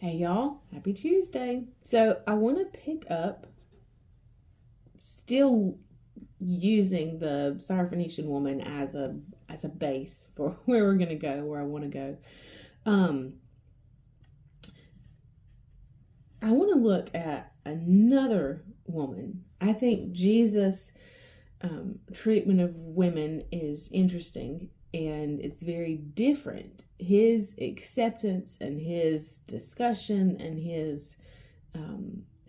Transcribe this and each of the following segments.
Hey y'all, happy Tuesday. So I want to pick up, still using the Syrophoenician woman as a base for where we're gonna go, where I want to go. I want to look at another woman. I think Jesus' treatment of women is interesting, and it's very different. His acceptance and his discussion and his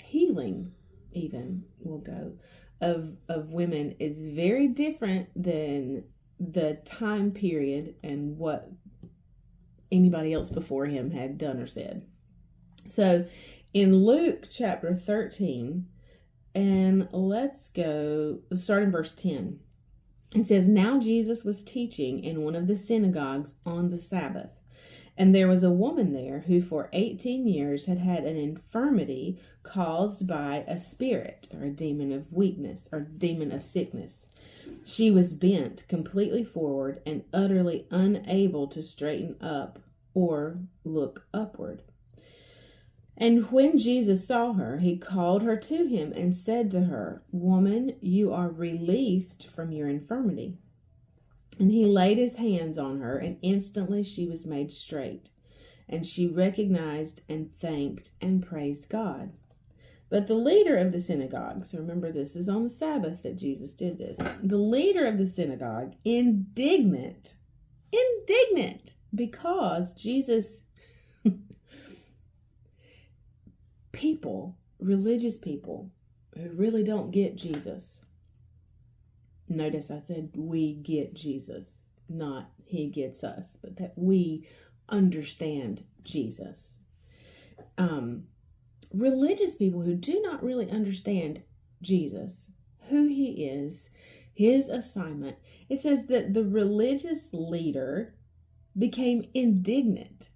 healing, even will go, of women is very different than the time period and what anybody else before him had done or said. So in Luke chapter 13, and let's start in verse 10. It says, "Now Jesus was teaching in one of the synagogues on the Sabbath. And there was a woman there who for 18 years had had an infirmity caused by a spirit," or a demon of weakness, or demon of sickness. "She was bent completely forward and utterly unable to straighten up or look upward. And when Jesus saw her, he called her to him and said to her, 'Woman, you are released from your infirmity.' And he laid his hands on her, and instantly she was made straight. And she recognized and thanked and praised God. But the leader of the synagogue," so remember this is on the Sabbath that Jesus did this, "the leader of the synagogue, indignant, because Jesus," religious people who really don't get Jesus. Notice I said we get Jesus, not he gets us, but that we understand Jesus. Religious people who do not really understand Jesus, who he is, his assignment. It says that the religious leader became indignant,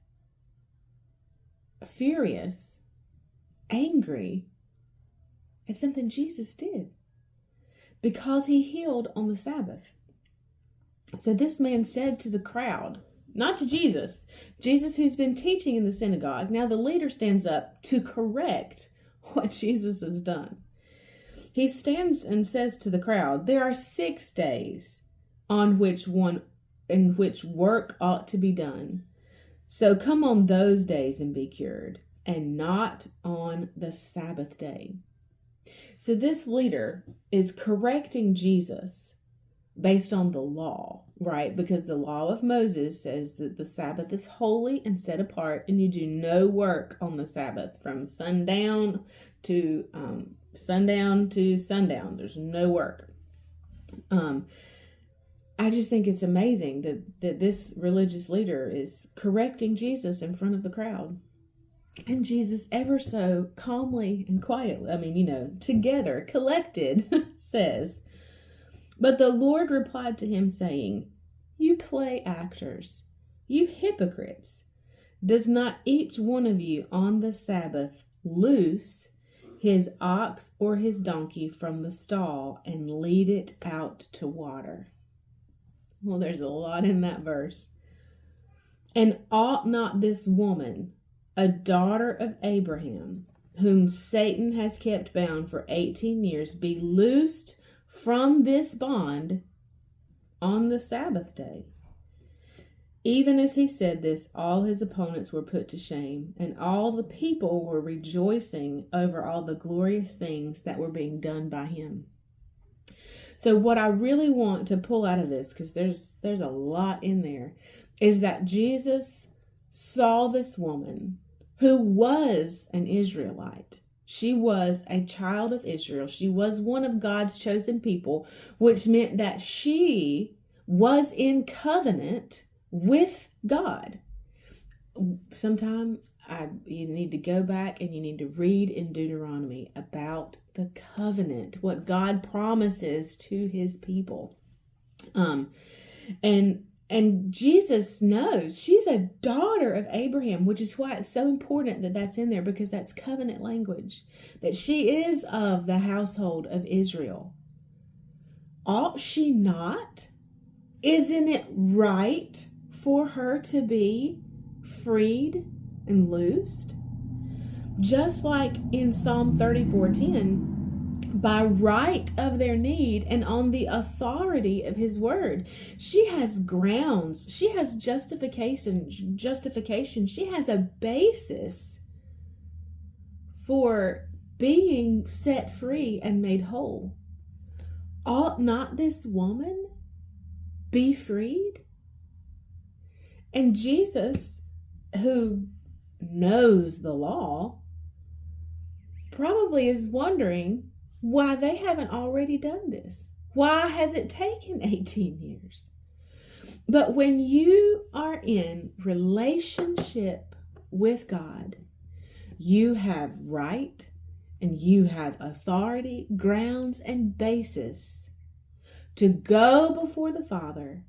furious, angry at something Jesus did, because he healed on the Sabbath. So this man said to the crowd, not to Jesus who's been teaching in the synagogue. Now the leader stands up to correct what Jesus has done. He stands and says to the crowd, "There are 6 days in which work ought to be done. So come on those days and be cured, and not on the Sabbath day." So this leader is correcting Jesus based on the law, right? Because the law of Moses says that the Sabbath is holy and set apart, and you do no work on the Sabbath from sundown to sundown. There's no work. I just think it's amazing that this religious leader is correcting Jesus in front of the crowd. And Jesus, ever so calmly and quietly, together, collected, says, "But the Lord replied to him, saying, 'You play actors, you hypocrites. Does not each one of you on the Sabbath loose his ox or his donkey from the stall and lead it out to water?'" Well, there's a lot in that verse. "And ought not this woman, a daughter of Abraham, whom Satan has kept bound for 18 years, be loosed from this bond on the Sabbath day?" Even as he said this, all his opponents were put to shame, and all the people were rejoicing over all the glorious things that were being done by him. So what I really want to pull out of this, because there's a lot in there, is that Jesus saw this woman who was an Israelite. She was a child of Israel. She was one of God's chosen people, which meant that she was in covenant with God. Sometime you need to go back and you need to read in Deuteronomy about the covenant, what God promises to his people. And Jesus knows she's a daughter of Abraham, which is why it's so important that that's in there, because that's covenant language, that she is of the household of Israel. Ought she not? Isn't it right for her to be freed and loosed? just like in Psalm 34:10, by right of their need and on the authority of his word. She has grounds. She has justification. She has a basis for being set free and made whole. Ought not this woman be freed? And Jesus, who knows the law, probably is wondering why they haven't already done this. Why has it taken 18 years? But when you are in relationship with God, you have right and you have authority, grounds, and basis to go before the Father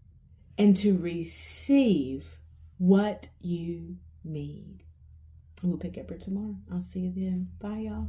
and to receive what you need. We'll pick up here tomorrow. I'll see you then. Bye, y'all.